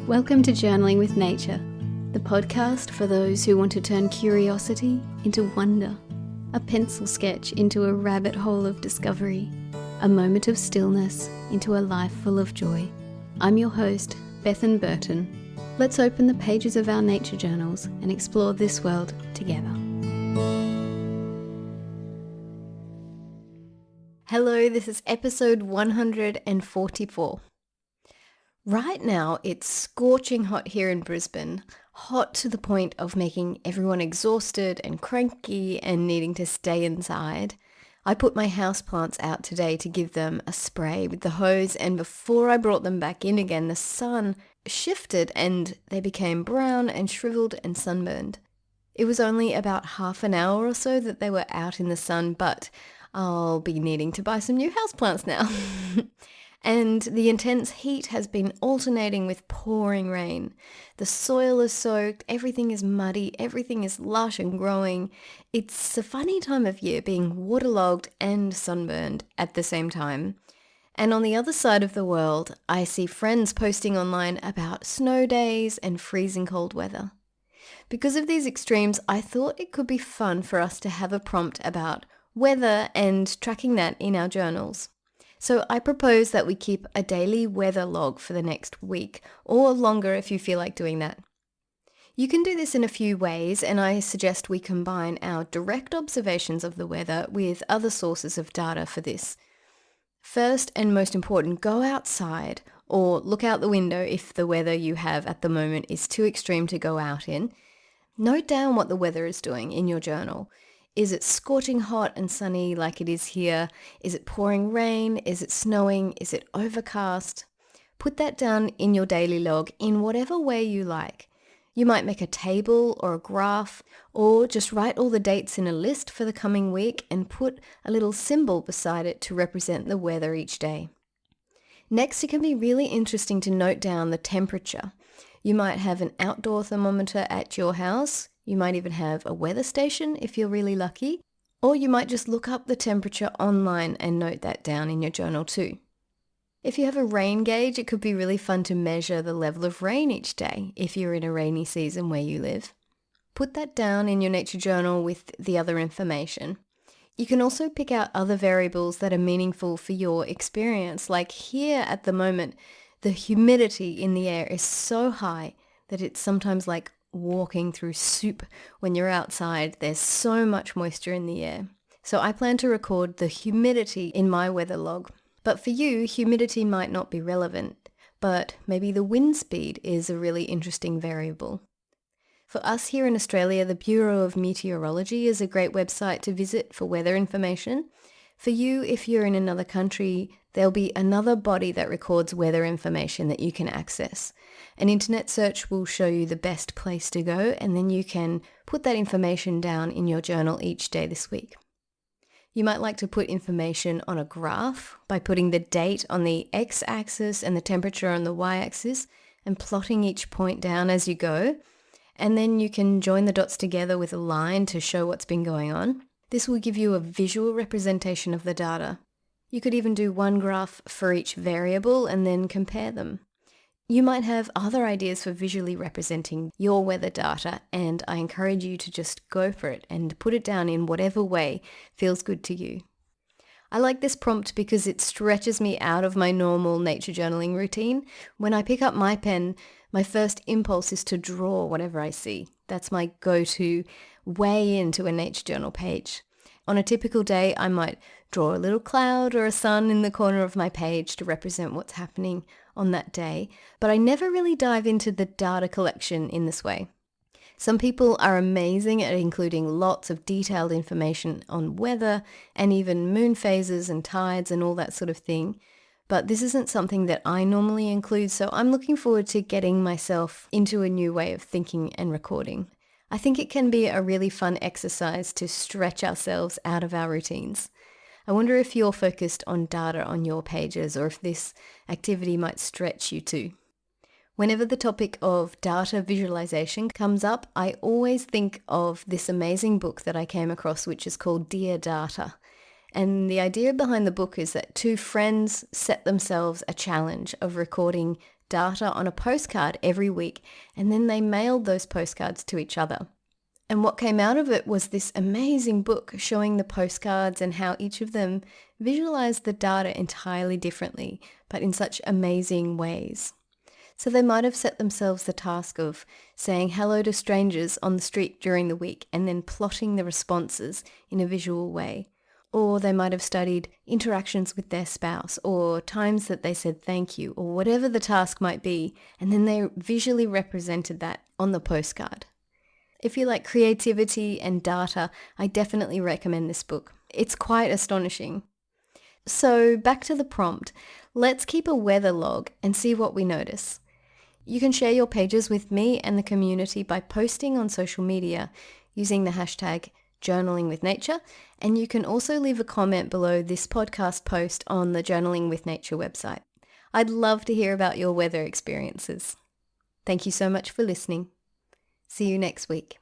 Welcome to Journaling with Nature, the podcast for those who want to turn curiosity into wonder, a pencil sketch into a rabbit hole of discovery, a moment of stillness into a life full of joy. I'm your host, Bethan Burton. Let's open the pages of our nature journals and explore this world together. Hello, this is episode 144. Right now, it's scorching hot here in Brisbane, hot to the point of making everyone exhausted and cranky and needing to stay inside. I put my houseplants out today to give them a spray with the hose, and before I brought them back in again, the sun shifted and they became brown and shriveled and sunburned. It was only about half an hour or so that they were out in the sun, but I'll be needing to buy some new houseplants now. And the intense heat has been alternating with pouring rain. The soil is soaked, everything is muddy, everything is lush and growing. It's a funny time of year being waterlogged and sunburned at the same time. And on the other side of the world, I see friends posting online about snow days and freezing cold weather. Because of these extremes, I thought it could be fun for us to have a prompt about weather and tracking that in our journals. So I propose that we keep a daily weather log for the next week, or longer if you feel like doing that. You can do this in a few ways, and I suggest we combine our direct observations of the weather with other sources of data for this. First and most important, go outside or look out the window if the weather you have at the moment is too extreme to go out in. Note down what the weather is doing in your journal. Is it scorching hot and sunny like it is here? Is it pouring rain? Is it snowing? Is it overcast? Put that down in your daily log in whatever way you like. You might make a table or a graph, or just write all the dates in a list for the coming week and put a little symbol beside it to represent the weather each day. Next, it can be really interesting to note down the temperature. You might have an outdoor thermometer at your house. You might even have a weather station if you're really lucky, or you might just look up the temperature online and note that down in your journal too. If you have a rain gauge, it could be really fun to measure the level of rain each day if you're in a rainy season where you live. Put that down in your nature journal with the other information. You can also pick out other variables that are meaningful for your experience, like here at the moment, the humidity in the air is so high that it's sometimes like walking through soup when you're outside. There's so much moisture in the air. So I plan to record the humidity in my weather log. But for you, humidity might not be relevant, but maybe the wind speed is a really interesting variable. For us here in Australia, the Bureau of Meteorology is a great website to visit for weather information. For you, if you're in another country, there'll be another body that records weather information that you can access. An internet search will show you the best place to go, and then you can put that information down in your journal each day this week. You might like to put information on a graph by putting the date on the x-axis and the temperature on the y-axis and plotting each point down as you go. And then you can join the dots together with a line to show what's been going on. This will give you a visual representation of the data. You could even do one graph for each variable and then compare them. You might have other ideas for visually representing your weather data, and I encourage you to just go for it and put it down in whatever way feels good to you. I like this prompt because it stretches me out of my normal nature journaling routine. When I pick up my pen, my first impulse is to draw whatever I see. That's my go-to way into a nature journal page. On a typical day, I might draw a little cloud or a sun in the corner of my page to represent what's happening on that day, but I never really dive into the data collection in this way. Some people are amazing at including lots of detailed information on weather and even moon phases and tides and all that sort of thing, but this isn't something that I normally include, so I'm looking forward to getting myself into a new way of thinking and recording. I think it can be a really fun exercise to stretch ourselves out of our routines. I wonder if you're focused on data on your pages or if this activity might stretch you too. Whenever the topic of data visualization comes up, I always think of this amazing book that I came across, which is called Dear Data. And the idea behind the book is that two friends set themselves a challenge of recording data on a postcard every week, and then they mailed those postcards to each other. And what came out of it was this amazing book showing the postcards and how each of them visualized the data entirely differently, but in such amazing ways. So they might have set themselves the task of saying hello to strangers on the street during the week and then plotting the responses in a visual way. Or they might have studied interactions with their spouse or times that they said thank you or whatever the task might be, and then they visually represented that on the postcard. If you like creativity and data, I definitely recommend this book. It's quite astonishing. So back to the prompt. Let's keep a weather log and see what we notice. You can share your pages with me and the community by posting on social media using the hashtag Journaling with Nature, and you can also leave a comment below this podcast post on the Journaling with Nature website. I'd love to hear about your weather experiences. Thank you so much for listening. See you next week.